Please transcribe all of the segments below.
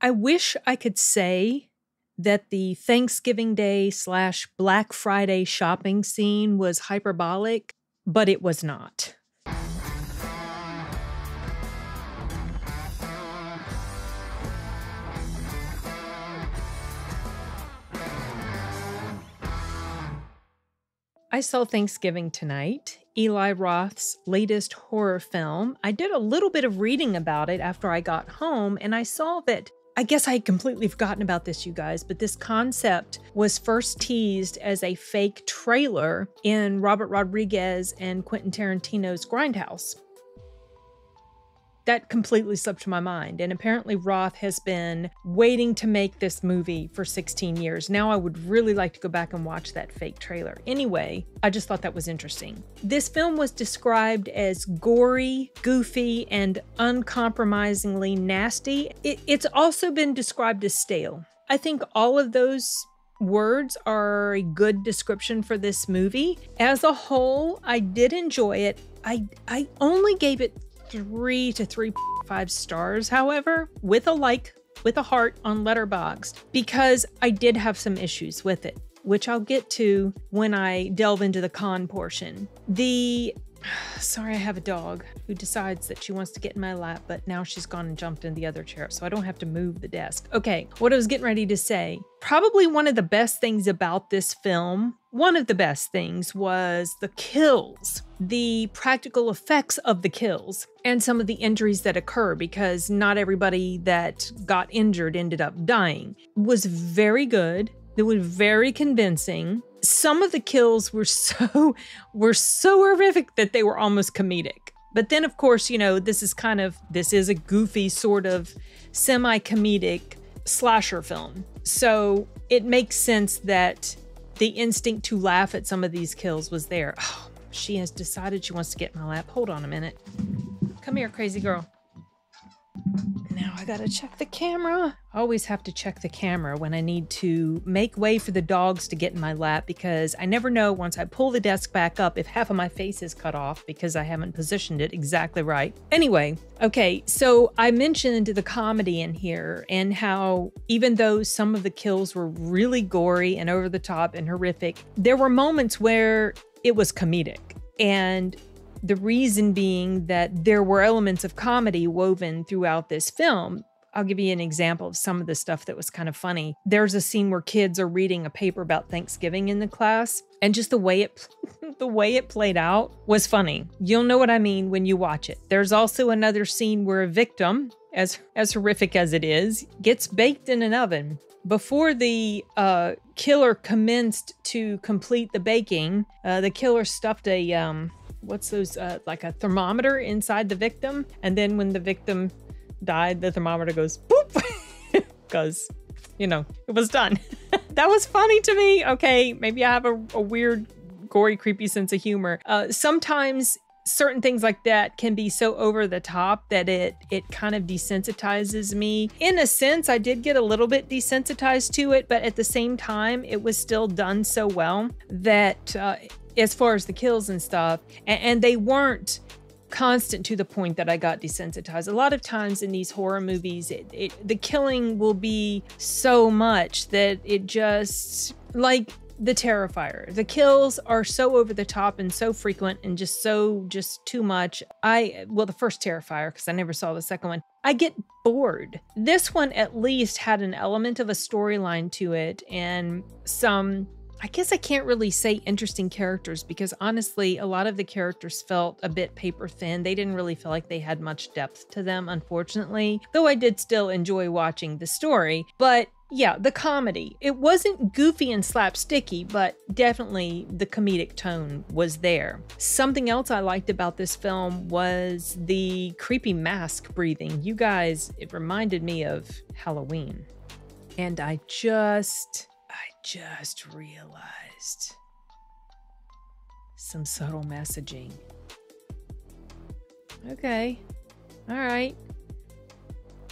I wish I could say that the Thanksgiving Day / Black Friday shopping scene was hyperbolic, but it was not. I saw Thanksgiving Tonight, Eli Roth's latest horror film. I did a little bit of reading about it after I got home, and I saw that, I guess I had completely forgotten about this, you guys, but this concept was first teased as a fake trailer in Robert Rodriguez and Quentin Tarantino's Grindhouse. That completely slipped my mind, and apparently Roth has been waiting to make this movie for 16 years. Now I would really like to go back and watch that fake trailer. Anyway, I just thought that was interesting. This film was described as gory, goofy, and uncompromisingly nasty. It's also been described as stale. I think all of those words are a good description for this movie. As a whole, I did enjoy it. I only gave it 3 to 3.5 stars, however, with a heart on Letterboxd, because I did have some issues with it, which I'll get to when I delve into the con portion. Sorry, I have a dog who decides that she wants to get in my lap, but now she's gone and jumped in the other chair, so I don't have to move the desk. Okay, what I was getting ready to say, probably one of the best things about this film, one of the best things was the kills, the practical effects of the kills, and some of the injuries that occur, because not everybody that got injured ended up dying. It was very good. It was very convincing. Some of the kills were so horrific that they were almost comedic. But then, of course, you know, this is a goofy sort of semi-comedic slasher film. So it makes sense that the instinct to laugh at some of these kills was there. Oh, she has decided she wants to get in my lap. Hold on a minute. Come here, crazy girl. Now I gotta check the camera. I always have to check the camera when I need to make way for the dogs to get in my lap, because I never know once I pull the desk back up if half of my face is cut off because I haven't positioned it exactly right. Anyway, okay, so I mentioned the comedy in here and how even though some of the kills were really gory and over the top and horrific, there were moments where it was comedic. And the reason being that there were elements of comedy woven throughout this film. I'll give you an example of some of the stuff that was kind of funny. There's a scene where kids are reading a paper about Thanksgiving in the class, and just the way it played out was funny. You'll know what I mean when you watch it. There's also another scene where a victim, as horrific as it is, gets baked in an oven. Before the killer commenced to complete the baking, the killer stuffed a like a thermometer inside the victim, and then when the victim died, the thermometer goes boop because, you know, it was done. That was funny to me. Okay, maybe I have a weird, gory, creepy sense of humor. Sometimes certain things like that can be so over the top that it kind of desensitizes me. In a sense, I did get a little bit desensitized to it, but at the same time, it was still done so well that as far as the kills and stuff, and they weren't constant to the point that I got desensitized. A lot of times in these horror movies, the killing will be so much that it just, like the Terrifier, the kills are so over the top and so frequent and just too much. Well, the first Terrifier, because I never saw the second one, I get bored. This one at least had an element of a storyline to it and some, I guess I can't really say interesting characters, because honestly, a lot of the characters felt a bit paper thin. They didn't really feel like they had much depth to them, unfortunately, though I did still enjoy watching the story. But yeah, the comedy, it wasn't goofy and slapsticky, but definitely the comedic tone was there. Something else I liked about this film was the creepy mask breathing. You guys, it reminded me of Halloween. And I just realized some subtle messaging. Okay. All right.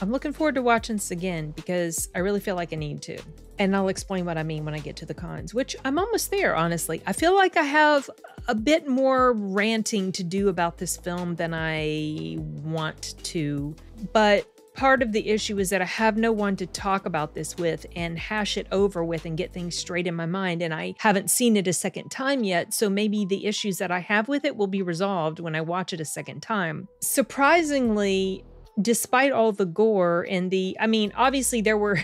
I'm looking forward to watching this again because I really feel like I need to. And I'll explain what I mean when I get to the cons, which I'm almost there, honestly. I feel like I have a bit more ranting to do about this film than I want to, but part of the issue is that I have no one to talk about this with and hash it over with and get things straight in my mind. And I haven't seen it a second time yet. So maybe the issues that I have with it will be resolved when I watch it a second time. Surprisingly, despite all the gore and I mean, obviously there were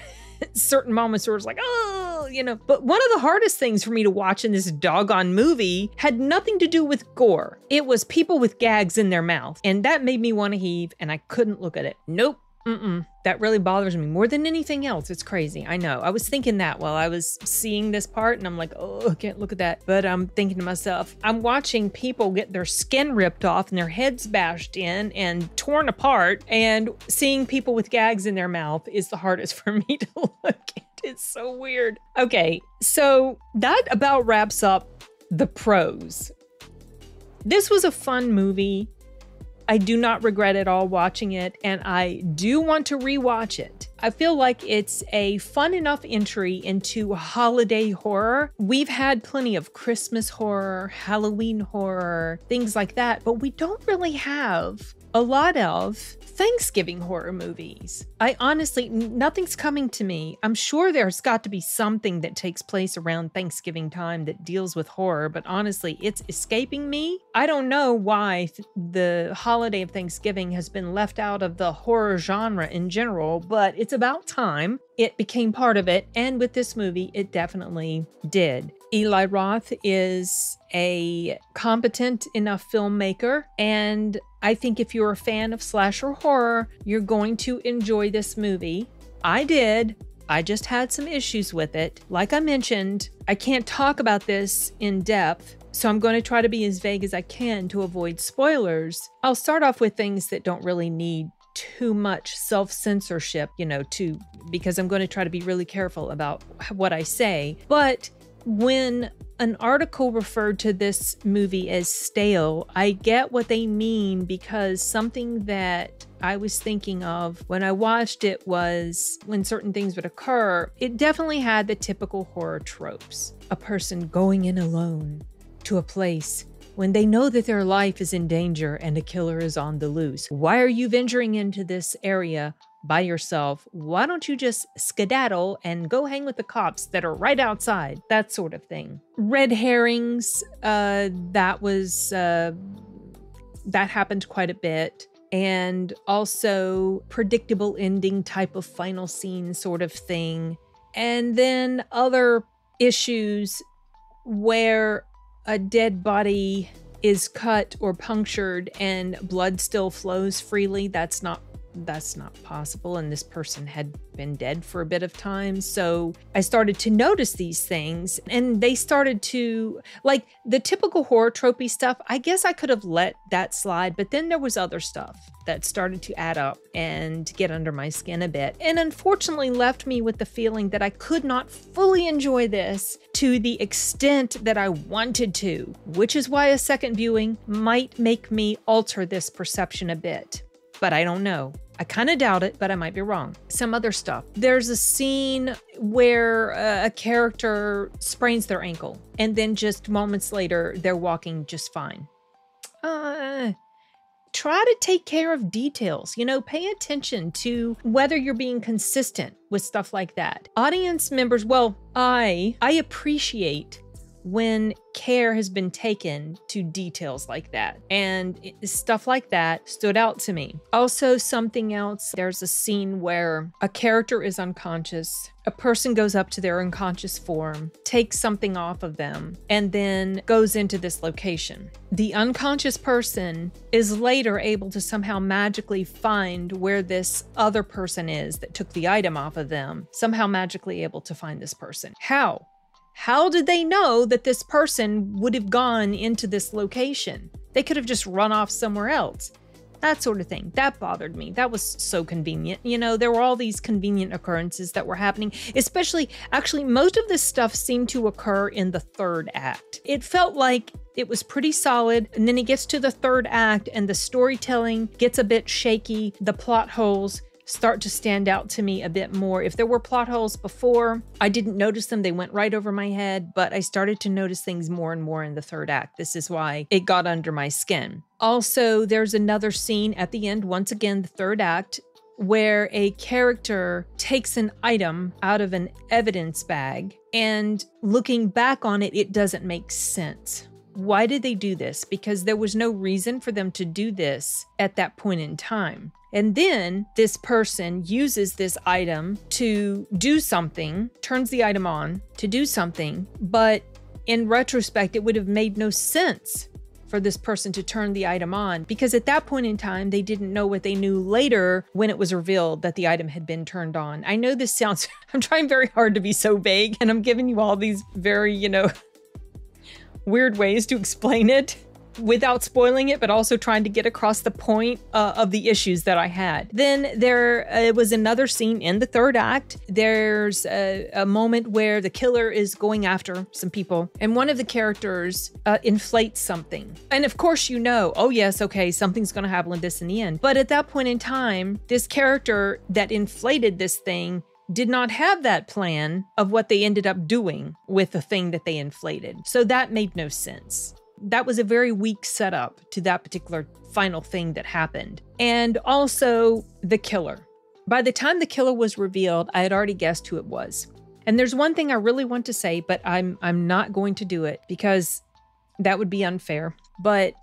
certain moments where it's like, oh, you know, but one of the hardest things for me to watch in this doggone movie had nothing to do with gore. It was people with gags in their mouth. And that made me want to heave, and I couldn't look at it. Nope. That really bothers me more than anything else. It's crazy. I know. I was thinking that while I was seeing this part, and I'm like, oh, I can't look at that. But I'm thinking to myself, I'm watching people get their skin ripped off and their heads bashed in and torn apart, and seeing people with gags in their mouth is the hardest for me to look at. It's so weird. Okay, so that about wraps up the pros. This was a fun movie. I do not regret at all watching it, and I do want to rewatch it. I feel like it's a fun enough entry into holiday horror. We've had plenty of Christmas horror, Halloween horror, things like that, but we don't really have a lot of Thanksgiving horror movies. I honestly, nothing's coming to me. I'm sure there's got to be something that takes place around Thanksgiving time that deals with horror, but honestly, it's escaping me. I don't know why the holiday of Thanksgiving has been left out of the horror genre in general, but it's about time it became part of it, and with this movie, it definitely did. Eli Roth is a competent enough filmmaker, and I think if you're a fan of slasher horror, you're going to enjoy this movie. I did. I just had some issues with it. Like I mentioned, I can't talk about this in depth, so I'm going to try to be as vague as I can to avoid spoilers. I'll start off with things that don't really need too much self-censorship, you know, because I'm going to try to be really careful about what I say. But when an article referred to this movie as stale, I get what they mean, because something that I was thinking of when I watched it was when certain things would occur, it definitely had the typical horror tropes. A person going in alone to a place when they know that their life is in danger and a killer is on the loose. Why are you venturing into this area by yourself? Why don't you just skedaddle and go hang with the cops that are right outside? That sort of thing. Red herrings, that happened quite a bit. And also predictable ending type of final scene sort of thing. And then other issues where a dead body is cut or punctured and blood still flows freely. That's not possible, and this person had been dead for a bit of time. So I started to notice these things, and they started to, like the typical horror tropey stuff, I guess I could have let that slide, but then there was other stuff that started to add up and get under my skin a bit, and unfortunately left me with the feeling that I could not fully enjoy this to the extent that I wanted to, which is why a second viewing might make me alter this perception a bit. But I don't know. I kind of doubt it, but I might be wrong. Some other stuff. There's a scene where a character sprains their ankle, and then just moments later, they're walking just fine. Try to take care of details. You know, pay attention to whether you're being consistent with stuff like that. Audience members, well, I appreciate when care has been taken to details like that, and stuff like that stood out to me. Also, something else, there's a scene where a character is unconscious, a person goes up to their unconscious form, takes something off of them, and then goes into this location. The unconscious person is later able to somehow magically find where this other person is that took the item off of them, somehow magically able to find this person. How? How did they know that this person would have gone into this location? They could have just run off somewhere else. That sort of thing. That bothered me. That was so convenient. You know, there were all these convenient occurrences that were happening, especially, actually, most of this stuff seemed to occur in the third act. It felt like it was pretty solid, and then it gets to the third act and the storytelling gets a bit shaky. The plot holes start to stand out to me a bit more. If there were plot holes before, I didn't notice them. They went right over my head, but I started to notice things more and more in the third act. This is why it got under my skin. Also, there's another scene at the end, once again, the third act, where a character takes an item out of an evidence bag, and looking back on it, it doesn't make sense. Why did they do this? Because there was no reason for them to do this at that point in time. And then this person uses this item to do something, turns the item on to do something, but in retrospect, it would have made no sense for this person to turn the item on, because at that point in time, they didn't know what they knew later when it was revealed that the item had been turned on. I know this sounds, I'm trying very hard to be so vague, and I'm giving you all these very, weird ways to explain it without spoiling it, but also trying to get across the point of the issues that I had. Then there was another scene in the third act. There's a moment where the killer is going after some people, and one of the characters inflates something. And of course, oh yes, okay, something's gonna happen with this in the end. But at that point in time, this character that inflated this thing did not have that plan of what they ended up doing with the thing that they inflated. So that made no sense. That was a very weak setup to that particular final thing that happened. And also the killer. By the time the killer was revealed, I had already guessed who it was. And there's one thing I really want to say, but I'm not going to do it because that would be unfair. But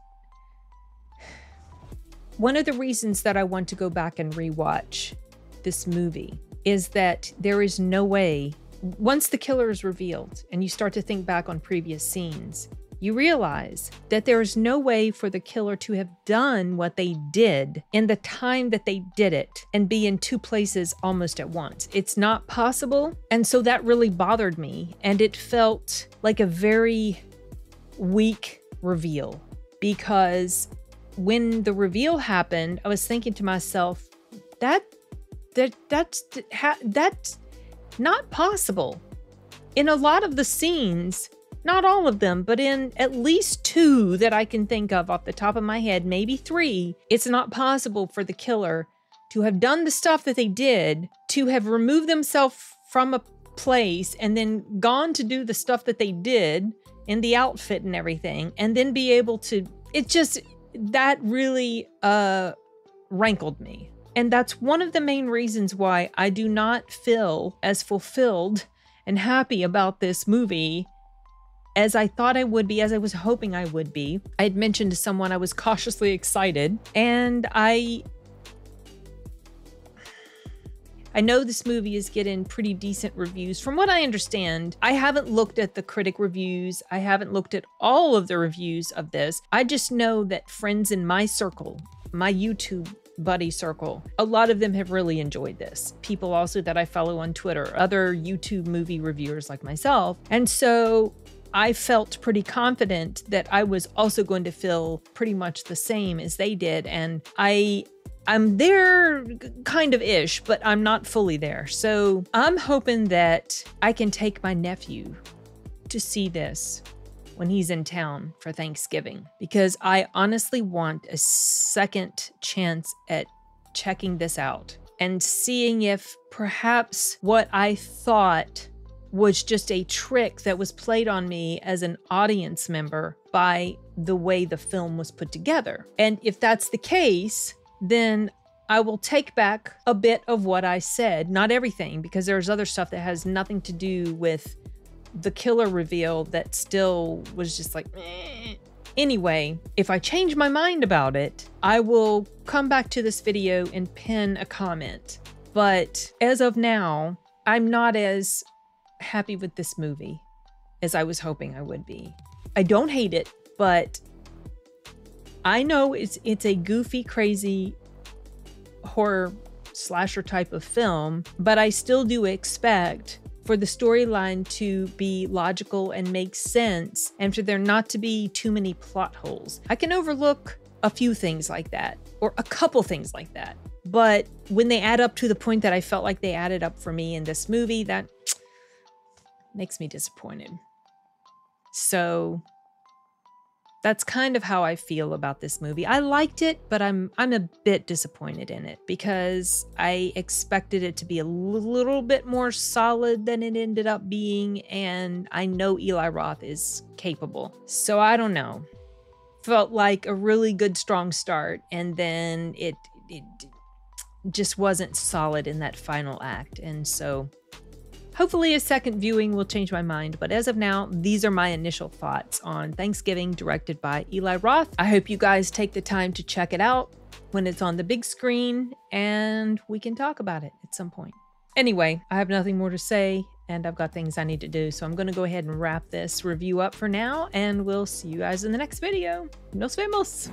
one of the reasons that I want to go back and rewatch this movie is that there is no way, once the killer is revealed and you start to think back on previous scenes, you realize that there is no way for the killer to have done what they did in the time that they did it and be in two places almost at once. It's not possible. And so that really bothered me. And it felt like a very weak reveal, because when the reveal happened, I was thinking to myself, that's not possible. In a lot of the scenes, not all of them, but in at least two that I can think of off the top of my head, maybe three, it's not possible for the killer to have done the stuff that they did, to have removed themselves from a place and then gone to do the stuff that they did in the outfit and everything, and then be able to, that really rankled me. And that's one of the main reasons why I do not feel as fulfilled and happy about this movie as I thought I would be, as I was hoping I would be. I had mentioned to someone I was cautiously excited, and I know this movie is getting pretty decent reviews. From what I understand, I haven't looked at the critic reviews. I haven't looked at all of the reviews of this. I just know that friends in my circle, my YouTube buddy circle, a lot of them have really enjoyed this. People also that I follow on Twitter, other YouTube movie reviewers like myself. And so I felt pretty confident that I was also going to feel pretty much the same as they did. And I'm there kind of ish, but I'm not fully there. So I'm hoping that I can take my nephew to see this when he's in town for Thanksgiving, because I honestly want a second chance at checking this out and seeing if perhaps what I thought was just a trick that was played on me as an audience member by the way the film was put together. And if that's the case, then I will take back a bit of what I said. Not everything, because there's other stuff that has nothing to do with the killer reveal that still was just like, eh. Anyway, if I change my mind about it, I will come back to this video and pin a comment. But as of now, I'm not as happy with this movie as I was hoping I would be. I don't hate it, but I know it's a goofy, crazy horror slasher type of film, but I still do expect for the storyline to be logical and make sense, and for there not to be too many plot holes. I can overlook a few things like that, or a couple things like that, but when they add up to the point that I felt like they added up for me in this movie, that makes me disappointed. So that's kind of how I feel about this movie. I liked it, but I'm a bit disappointed in it because I expected it to be a little bit more solid than it ended up being, and I know Eli Roth is capable. So I don't know. Felt like a really good strong start, and then just wasn't solid in that final act. And so hopefully a second viewing will change my mind. But as of now, these are my initial thoughts on Thanksgiving, directed by Eli Roth. I hope you guys take the time to check it out when it's on the big screen, and we can talk about it at some point. Anyway, I have nothing more to say, and I've got things I need to do. So I'm going to go ahead and wrap this review up for now, and we'll see you guys in the next video. Nos vemos!